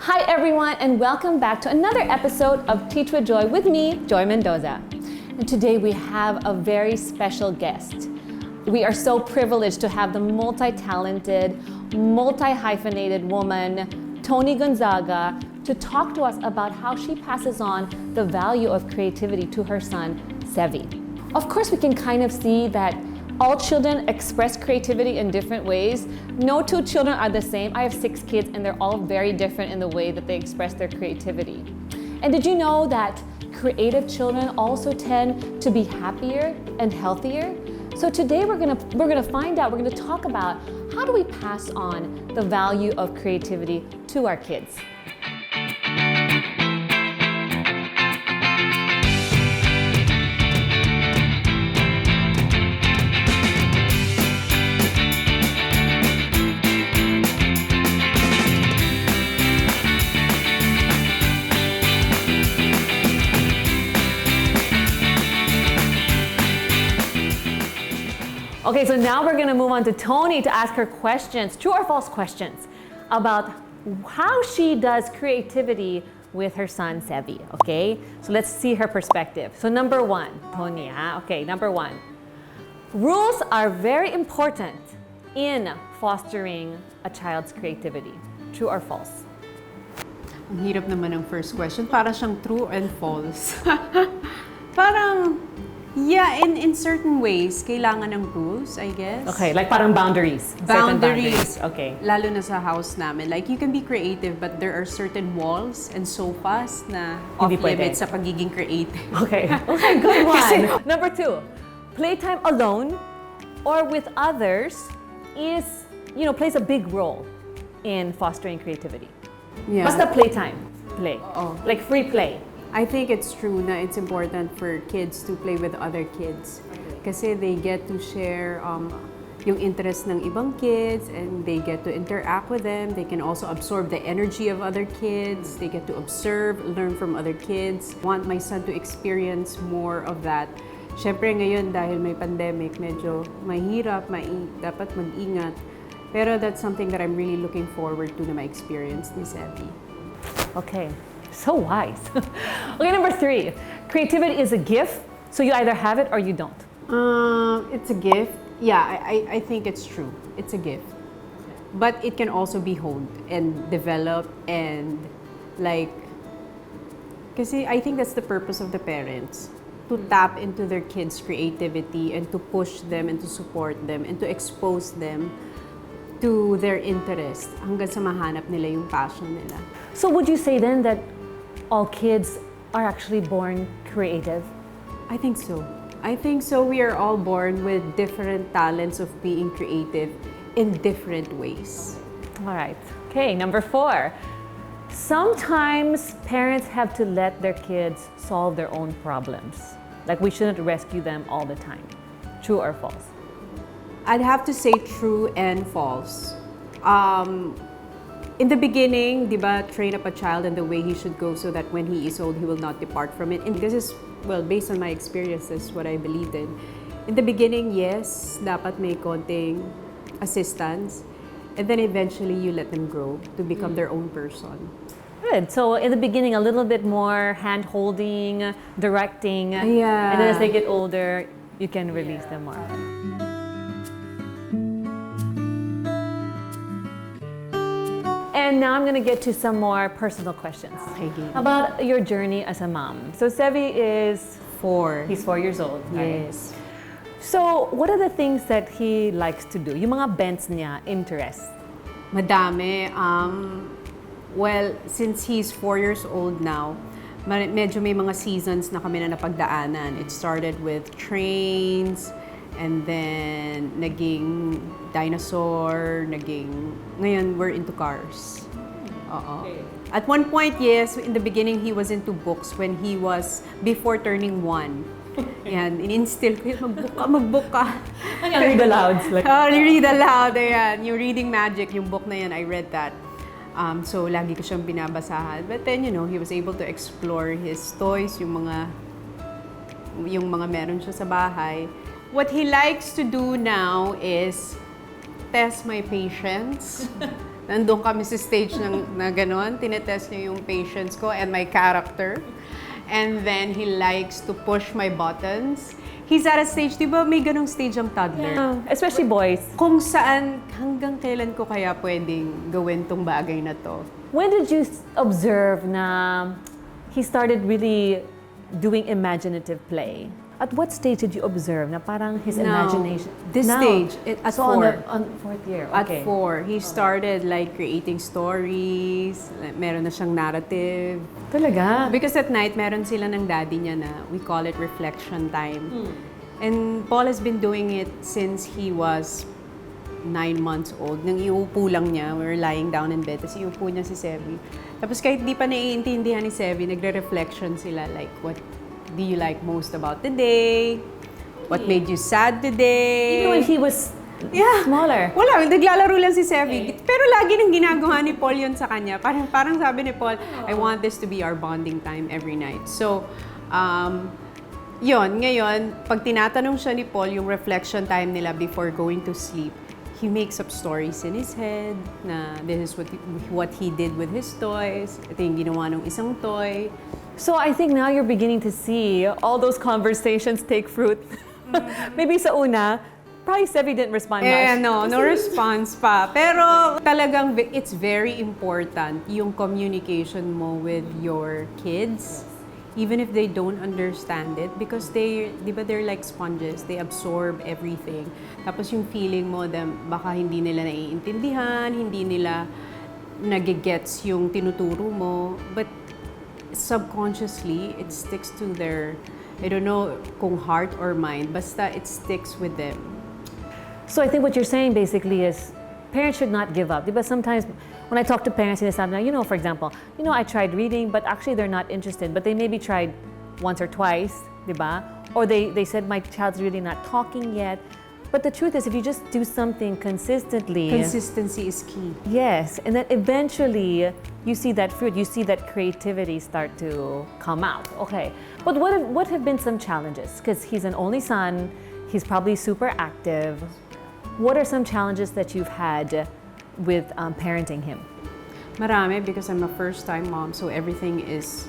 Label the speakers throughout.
Speaker 1: Hi everyone, and welcome back to another episode of Teach with Joy with me, Joy Mendoza. And today we have a very special guest. We are so privileged to have the multi-talented, multi-hyphenated woman, Toni Gonzaga, to talk to us about how she passes on the value of creativity to her son, Sevi. Of course, we can kind of see that all children express creativity in different ways. No two children are the same. I have 6 kids and they're all very different in the way that they express their creativity. And did you know that creative children also tend to be happier and healthier? So today we're gonna find out, we're gonna talk about how do we pass on the value of creativity to our kids. Okay, so now we're gonna move on to Toni to ask her questions, true or false questions, about how she does creativity with her son, Sevi, okay? So let's see her perspective. So number 1, Toni, okay, number 1. Rules are very important in fostering a child's creativity. True or false?
Speaker 2: Ang hirap naman ng first question. Para siyang true and false. Parang, yeah, in certain ways, kailangan ng rules, I guess.
Speaker 1: Okay, like parang boundaries.
Speaker 2: Boundaries.
Speaker 1: Okay.
Speaker 2: Lalo na sa house namin. Like, you can be creative, but there are certain walls and sofas na
Speaker 1: Hindi
Speaker 2: off-limits
Speaker 1: pwede.
Speaker 2: sa pagiging creative.
Speaker 1: Okay, okay, good one. Number 2, playtime alone or with others plays a big role in fostering creativity.
Speaker 2: Yeah.
Speaker 1: Basta playtime, play.
Speaker 2: Oo.
Speaker 1: Like free play.
Speaker 2: I think it's true na it's important for kids to play with other kids. Kasi they get to share yung interest ng ibang kids and they get to interact with them. They can also absorb the energy of other kids. They get to observe, learn from other kids. I want my son to experience more of that. Siyempre ngayon dahil may pandemic, medyo mahirap, dapat mag-ingat. Pero that's something that I'm really looking forward to na ma-experience ni Sevi.
Speaker 1: Okay, so wise. Okay, number 3, creativity is a gift, so you either have it or you don't.
Speaker 2: It's a gift. Yeah, I think it's true. It's a gift. But it can also be honed and developed and kasi I think that's the purpose of the parents, to tap into their kids' creativity and to push them and to support them and to expose them to their interest hanggang sa mahanap nila yung passion nila.
Speaker 1: So would you say then that all kids are actually born creative?
Speaker 2: I think so. I think so. We are all born with different talents of being creative in different ways.
Speaker 1: All right. Okay, number 4. Sometimes parents have to let their kids solve their own problems. Like we shouldn't rescue them all the time. True or false?
Speaker 2: I'd have to say true and false. In the beginning, di ba, train up a child in the way he should go so that when he is old, he will not depart from it. And this is, well, based on my experiences, what I believed in. In the beginning, yes, dapat may konting assistance. And then eventually, you let them grow to become their own person.
Speaker 1: Good. So in the beginning, a little bit more hand-holding, directing.
Speaker 2: Yeah.
Speaker 1: And then as they get older, you can release them more. And now I'm going to get to some more personal questions
Speaker 2: Okay.
Speaker 1: about your journey as a mom. So Sevi is
Speaker 2: 4.
Speaker 1: He's 4 years old. Right?
Speaker 2: Yes.
Speaker 1: So what are the things that he likes to do? Yung mga bents niya, interests.
Speaker 2: Madami. Well, since he's 4 years old now, medyo may mga seasons na kami na napagdaanan. It started with trains, and then naging dinosaur, ngayon we're into cars.
Speaker 1: Okay.
Speaker 2: At one point, yes, in the beginning, he was into books when he was before turning 1. Yan, in-instill ko yun, mag-book ka.
Speaker 1: Read aloud. Like,
Speaker 2: Read aloud, ayan. Yung Reading Magic, yung book na yan, I read that. So, lagi ko siyang binabasahan. But then, he was able to explore his toys, yung mga meron siya sa bahay. What he likes to do now is test my patience. nandun kami sa stage na gano'n, tinetest niya yung patience ko and my character. And then he likes to push my buttons. He's at a stage, di ba may ganong stage ang toddler?
Speaker 1: Especially boys.
Speaker 2: Kung saan, hanggang kailan ko kaya pwedeng gawin tong bagay na to?
Speaker 1: When did you observe na he started really doing imaginative play? At what stage did you observe na parang his imagination?
Speaker 2: This
Speaker 1: Now.
Speaker 2: stage, at
Speaker 1: So
Speaker 2: 4.
Speaker 1: on fourth year,
Speaker 2: At
Speaker 1: okay.
Speaker 2: 4, he started like creating stories, meron na siyang narrative.
Speaker 1: Talaga?
Speaker 2: Because at night, meron sila ng daddy niya na we call it reflection time. And Paul has been doing it since he was 9 months old. Nang iupo lang niya, we were lying down in bed, tapos iupo niya si Sevi. Tapos kahit di pa naiintindihan ni Sevi, nagre-reflection sila like, what do you like most about the day? What made you sad today?
Speaker 1: Even when he was smaller.
Speaker 2: Wala, naglalaro lang si Sevi. Pero lagi nang ginagawa ni Paul yun sa kanya. Parang sabi ni Paul, I want this to be our bonding time every night. So, yun, ngayon, pag tinatanong siya ni Paul yung reflection time nila before going to sleep, he makes up stories in his head na this is what he did with his toys. Ito yung ginawa ng isang toy.
Speaker 1: So I think now you're beginning to see all those conversations take fruit. Maybe sa una, probably Sevi didn't respond much.
Speaker 2: No response pa. Pero talagang it's very important yung communication mo with your kids. Even if they don't understand it, because they're like sponges, they absorb everything. Tapos yung feeling mo, baka hindi nila naiintindihan, hindi nila nagigets yung tinuturo mo, but subconsciously, it sticks to their, I don't know kung heart or mind, basta it sticks with them.
Speaker 1: So I think what you're saying basically is parents should not give up. Diba sometimes when I talk to parents, sinasabi na, for example, I tried reading, but actually they're not interested. But they maybe tried once or twice, diba? Or they said, my child's really not talking yet. But the truth is, if you just do something consistently...
Speaker 2: Consistency is key.
Speaker 1: Yes, and then eventually, you see that fruit, you see that creativity start to come out. Okay, but what have been some challenges? Because he's an only son, he's probably super active. What are some challenges that you've had with parenting him?
Speaker 2: Marami, because I'm a first-time mom, so everything is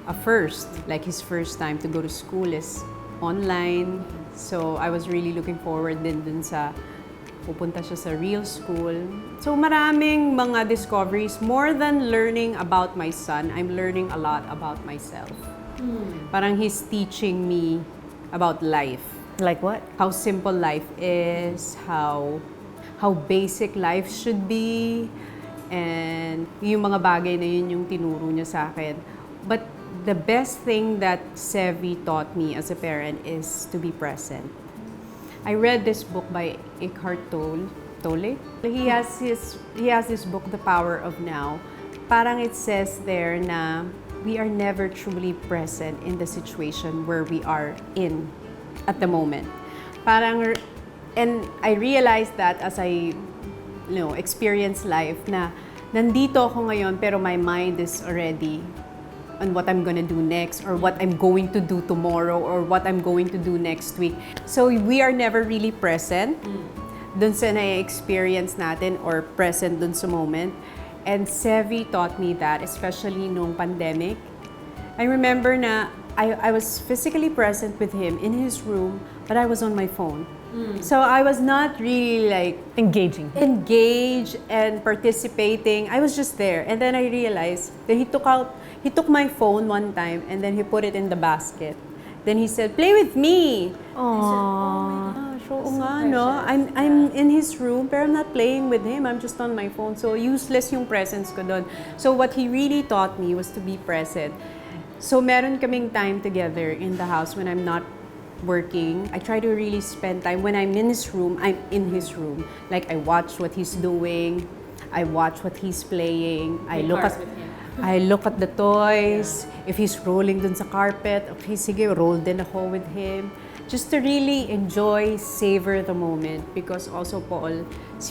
Speaker 2: a first. Like his first time to go to school is online. So I was really looking forward din dun sa pupunta siya sa real school. So maraming mga discoveries. More than learning about my son, I'm learning a lot about myself. Parang he's teaching me about life.
Speaker 1: Like what?
Speaker 2: How simple life is, how basic life should be, and yung mga bagay na yun yung tinuro niya sa akin. But the best thing that Sevi taught me as a parent is to be present. I read this book by Eckhart Tolle. He has this book, The Power of Now. Parang it says there na we are never truly present in the situation where we are in at the moment. And I realized that as I experience life na nandito ako ngayon pero my mind is already on what I'm gonna do next or what I'm going to do tomorrow or what I'm going to do next week. So we are never really present dun sa na-experience natin or present dun sa moment. And Sevi taught me that, especially nung pandemic. I remember na I was physically present with him in his room, but I was on my phone. So I was not really like engaged and participating. I was just there. And then I realized that he took my phone one time and then he put it in the basket. Then he said, "Play with me."
Speaker 1: Aww.
Speaker 2: Oo nga, no? I'm in his room, pero I'm not playing with him. I'm just on my phone. So useless yung presence ko doon. So what he really taught me was to be present. So meron kaming time together in the house when I'm not working. I try to really spend time. When I'm in his room, I'm in his room. Like I watch what he's doing. I watch what he's playing. I look at the toys. If he's rolling dun sa carpet, okay, sige, roll din ako with him. Just to really enjoy, savor the moment. Because also Paul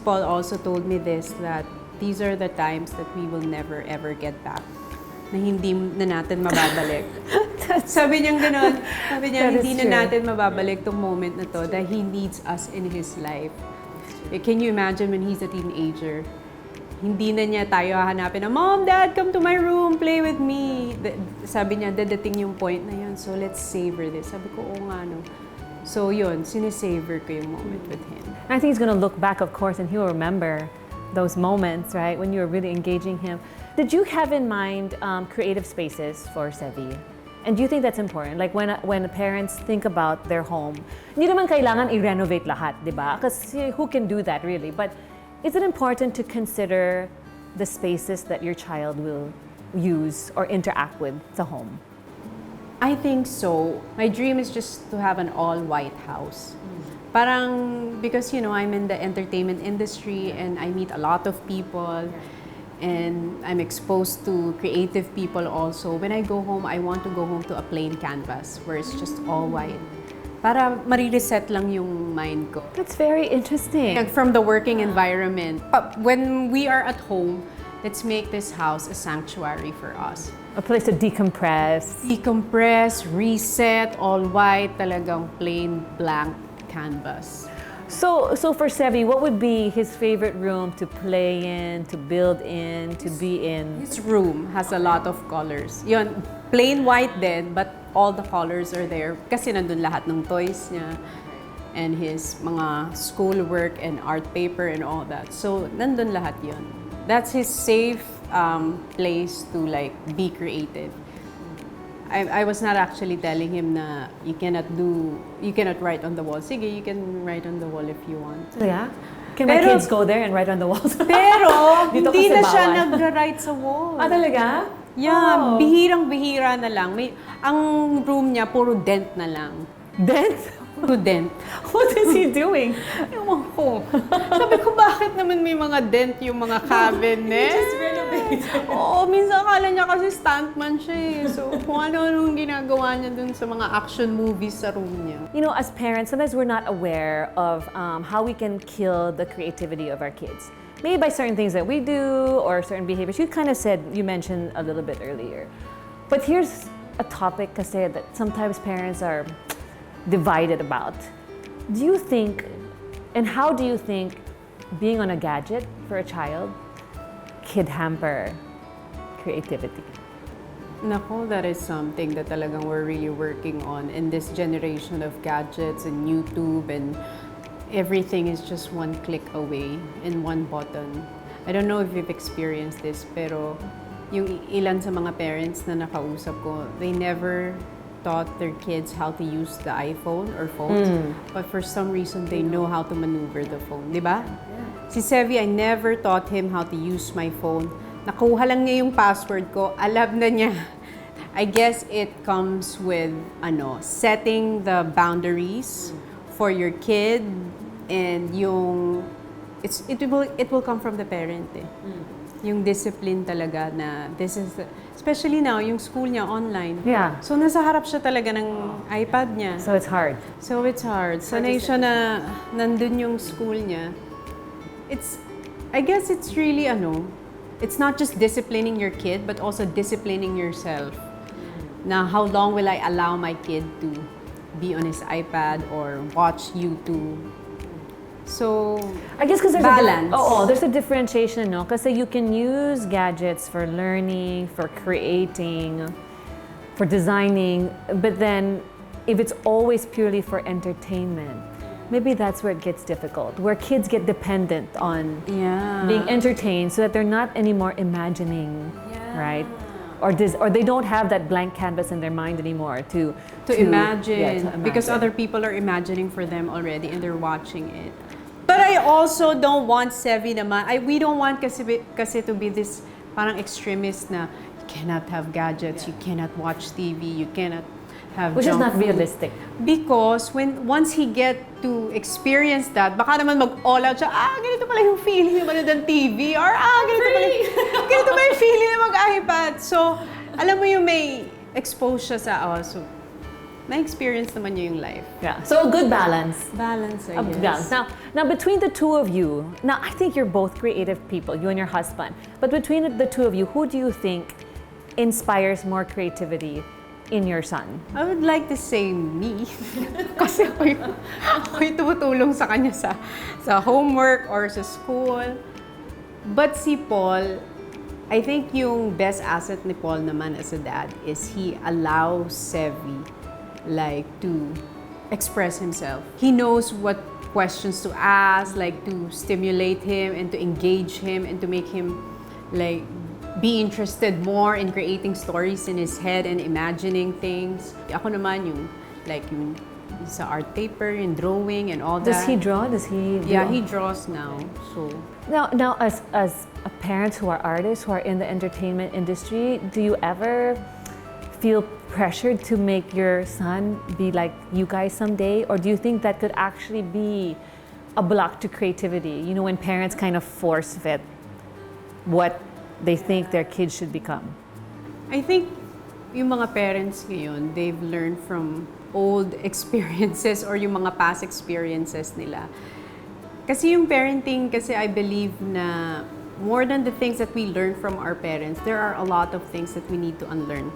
Speaker 2: also told me this, that these are the times that we will never ever get back. Na hindi na natin mababalik. Sabi niya gano'n. Sabi niya, hindi na natin mababalik tong moment na to, that he needs us in his life. Can you imagine when he's a teenager? Hindi na niya tayo hahanapin na, Mom, Dad, come to my room, play with me. Sabi niya, dadating yung point na yun, so let's savor this. Sabi ko, oo nga, no. So yun, sinisavor ko yung moment with him.
Speaker 1: I think he's going to look back, of course, and he'll remember those moments, right, when you were really engaging him. Did you have in mind creative spaces for Sevi? And do you think that's important? Like when parents think about their home, hindi naman kailangan i-renovate lahat, di ba? Kasi who can do that really? But is it important to consider the spaces that your child will use or interact with sa home?
Speaker 2: I think so. My dream is just to have an all-white house. Parang, because, you know, I'm in the entertainment industry and I meet a lot of people and I'm exposed to creative people also. When I go home, I want to go home to a plain canvas where it's just all white. Para marireset lang yung mind ko.
Speaker 1: That's very interesting.
Speaker 2: Like from the working environment. When we are at home, let's make this house a sanctuary for us.
Speaker 1: A place to decompress.
Speaker 2: Decompress, reset, all white, talagang plain blank canvas.
Speaker 1: So for Sevi, what would be his favorite room to play in, to build in, to be in?
Speaker 2: His room has a lot of colors. Yun, plain white din, but all the colors are there. Kasi nandun lahat ng toys niya and his mga schoolwork and art paper and all that. So, nandun lahat yun. That's his safe place to like be creative. I was not actually telling him na you cannot write on the wall. Sige, you can write on the wall if you want.
Speaker 1: Yeah? Can my kids go there and write on the walls?
Speaker 2: Pero,
Speaker 1: Dito
Speaker 2: hindi
Speaker 1: kasi
Speaker 2: na siya
Speaker 1: bawal.
Speaker 2: nagra-write sa wall.
Speaker 1: Ah, talaga?
Speaker 2: Yeah,
Speaker 1: Oh.
Speaker 2: bihirang-bihira na lang. Ang room niya, puro dent na lang.
Speaker 1: Dent?
Speaker 2: Puro dent.
Speaker 1: What is he doing?
Speaker 2: Ewan ko. Sabi ko, bakit naman may mga dent yung mga cabinet?
Speaker 1: Just renovate.
Speaker 2: Oo, minsan akala niya kasi stuntman siya eh. So, kung ano-anong ginagawa niya dun sa mga action movies sa room niya.
Speaker 1: You know, as parents, sometimes we're not aware of how we can kill the creativity of our kids. Maybe by certain things that we do or certain behaviors. You mentioned a little bit earlier. But here's a topic kasi that sometimes parents are divided about. Do you think, and how do you think being on a gadget for a child could hamper creativity?
Speaker 2: Nako, that is something that talagang we're really working on in this generation of gadgets and YouTube, and everything is just one click away in one button. I don't know if you've experienced this, pero yung ilan sa mga parents na nakausap ko, they never taught their kids how to use the iPhone or phones, but for some reason they know how to maneuver the phone, di ba? Si Sevi, I never taught him how to use my phone. Nakuha lang niya yung password ko, alam na niya. I guess it comes with setting the boundaries for your kid, and it will come from the parent eh. Yung discipline talaga na especially now, yung school niya online.
Speaker 1: Yeah.
Speaker 2: So nasa harap siya talaga ng iPad niya.
Speaker 1: So it's hard.
Speaker 2: Sanay siya na nandun yung school niya. I guess it's really it's not just disciplining your kid, but also disciplining yourself. Na how long will I allow my kid to be on his iPad or watch YouTube? So,
Speaker 1: I guess because there's
Speaker 2: balance.
Speaker 1: There's a differentiation, no? Kasi you can use gadgets for learning, for creating, for designing, but then if it's always purely for entertainment, maybe that's where it gets difficult, where kids get dependent on being entertained so that they're not anymore imagining, right? Or they don't have that blank canvas in their mind anymore to
Speaker 2: imagine, because other people are imagining for them already and they're watching it. But I also don't want Sevi naman. We don't want kasi to be this parang extremist na you cannot have gadgets, you cannot watch TV, you cannot have
Speaker 1: which is
Speaker 2: junk
Speaker 1: not
Speaker 2: food.
Speaker 1: realistic.
Speaker 2: Because once he get to experience that, baka naman mag-all out siya, ganito pala yung feeling na manood ng TV, or ganito pala yung feeling na mag-iPad. So, alam mo yung may expose siya sa, so, na-experience naman niya yung life.
Speaker 1: Yeah. So a good balance.
Speaker 2: Balance, I
Speaker 1: Of
Speaker 2: guess.
Speaker 1: balance. Now between the two of you, now I think you're both creative people, you and your husband. But between the two of you, who do you think inspires more creativity in your son?
Speaker 2: I would like to say me. Kasi ako yung tumutulong sa kanya sa homework or sa school. But si Paul, I think yung best asset ni Paul naman as a dad is he allows Sevi like to express himself. He knows what questions to ask, like to stimulate him and to engage him and to make him like be interested more in creating stories in his head and imagining things. Ako naman yung like yung sa art paper, yung drawing and all that.
Speaker 1: Does he draw? Does he?
Speaker 2: Yeah, he draws now. So
Speaker 1: Now, as parents who are artists who are in the entertainment industry, do you ever feel pressured to make your son be like you guys someday, or do you think that could actually be a block to creativity? You know, when parents kind of force fit what they think their kids should become.
Speaker 2: I think yung mga parents ngayon, they've learned from old experiences or yung mga past experiences nila. Kasi yung parenting, kasi I believe na more than the things that we learn from our parents, there are a lot of things that we need to unlearn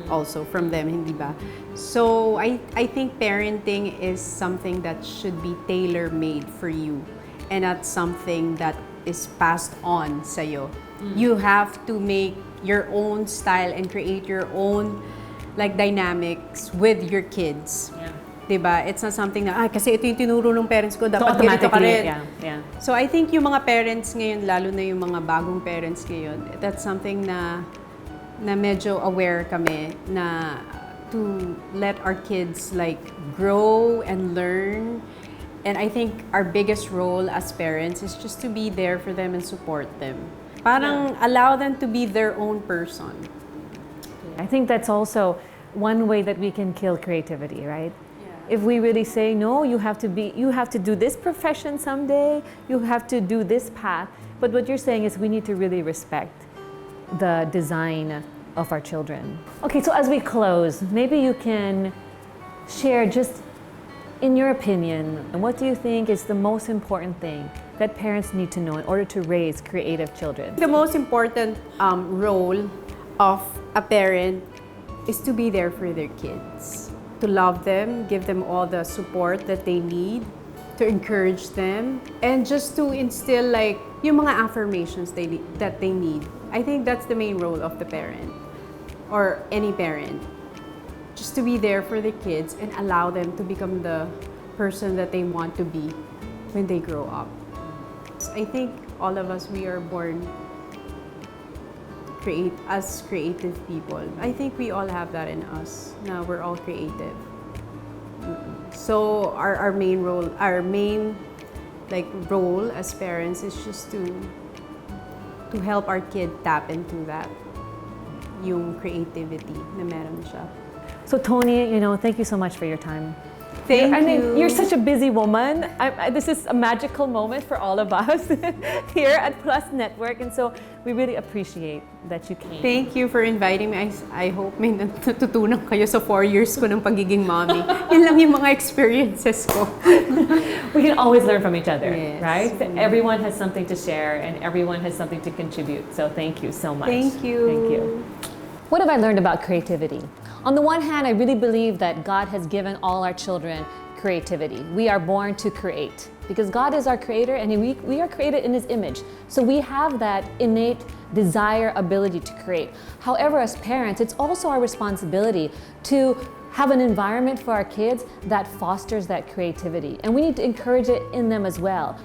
Speaker 2: also from them, hindi ba? So I think parenting is something that should be tailor-made for you and not something that is passed on sa'yo. You have to make your own style and create your own like dynamics with your kids.
Speaker 1: Yeah.
Speaker 2: Diba? It's not something na, kasi ito yung tinuro ng parents ko, dapat ganito ka rin.
Speaker 1: Yeah.
Speaker 2: So I think yung mga parents ngayon, lalo na yung mga bagong parents ngayon, that's something na medyo aware kami na to let our kids like grow and learn. And I think our biggest role as parents is just to be there for them and support them. Parang allow them to be their own person.
Speaker 1: I think that's also one way that we can kill creativity, right? If we really say, no, you have to do this profession someday, you have to do this path. But what you're saying is we need to really respect the design of our children. Okay, so as we close, maybe you can share just in your opinion, what do you think is the most important thing that parents need to know in order to raise creative children?
Speaker 2: The most important role of a parent is to be there for their kids. To love them, give them all the support that they need, to encourage them, and just to instill like yung mga affirmations that they need. I think that's the main role of the parent or any parent. Just to be there for the kids and allow them to become the person that they want to be when they grow up. I think all of us, we are born as creative people. I think we all have that in us. Now we're all creative. So our main role as parents is just to help our kid tap into that, yung creativity na meron siya.
Speaker 1: So Toni, thank you so much for your time.
Speaker 2: Thank you.
Speaker 1: You're such a busy woman. This is a magical moment for all of us here at Plus Network, and so we really appreciate that you came.
Speaker 2: Thank you for inviting me. I hope may natutunan kayo sa 4 years ko ng pagiging mommy. Yun lang yung mga experiences ko.
Speaker 1: We can always learn from each other,
Speaker 2: Yes.
Speaker 1: right? Everyone has something to share, and everyone has something to contribute. So thank you so much.
Speaker 2: Thank you.
Speaker 1: Thank you. What have I learned about creativity? On the one hand, I really believe that God has given all our children creativity. We are born to create because God is our creator and we are created in His image. So we have that innate desire, ability to create. However, as parents, it's also our responsibility to have an environment for our kids that fosters that creativity. And we need to encourage it in them as well.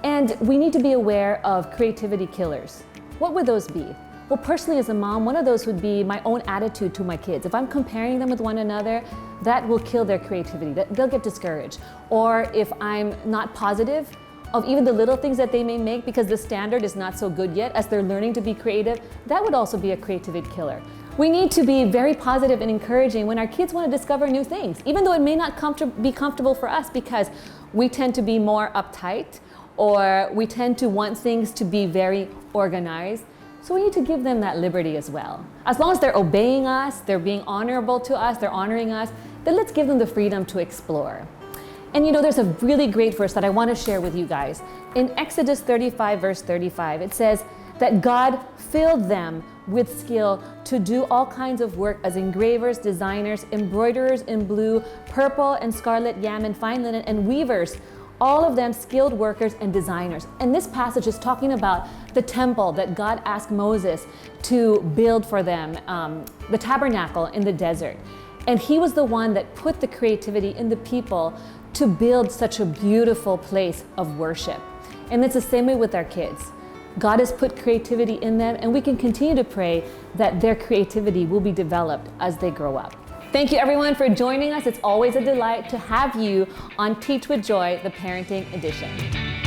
Speaker 1: And we need to be aware of creativity killers. What would those be? Well, personally as a mom, one of those would be my own attitude to my kids. If I'm comparing them with one another, that will kill their creativity. They'll get discouraged. Or if I'm not positive of even the little things that they may make because the standard is not so good yet as they're learning to be creative, that would also be a creativity killer. We need to be very positive and encouraging when our kids want to discover new things, even though it may not be comfortable for us because we tend to be more uptight or we tend to want things to be very organized. So we need to give them that liberty as well. As long as they're obeying us, they're being honorable to us, they're honoring us, then let's give them the freedom to explore. And there's a really great verse that I want to share with you guys. In Exodus 35, verse 35, it says that God filled them with skill to do all kinds of work as engravers, designers, embroiderers in blue, purple, and scarlet, yam, and fine linen, and weavers all of them skilled workers and designers. And this passage is talking about the temple that God asked Moses to build for them, the tabernacle in the desert. And he was the one that put the creativity in the people to build such a beautiful place of worship. And it's the same way with our kids. God has put creativity in them, and we can continue to pray that their creativity will be developed as they grow up. Thank you everyone for joining us. It's always a delight to have you on Teach with Joy, the Parenting Edition.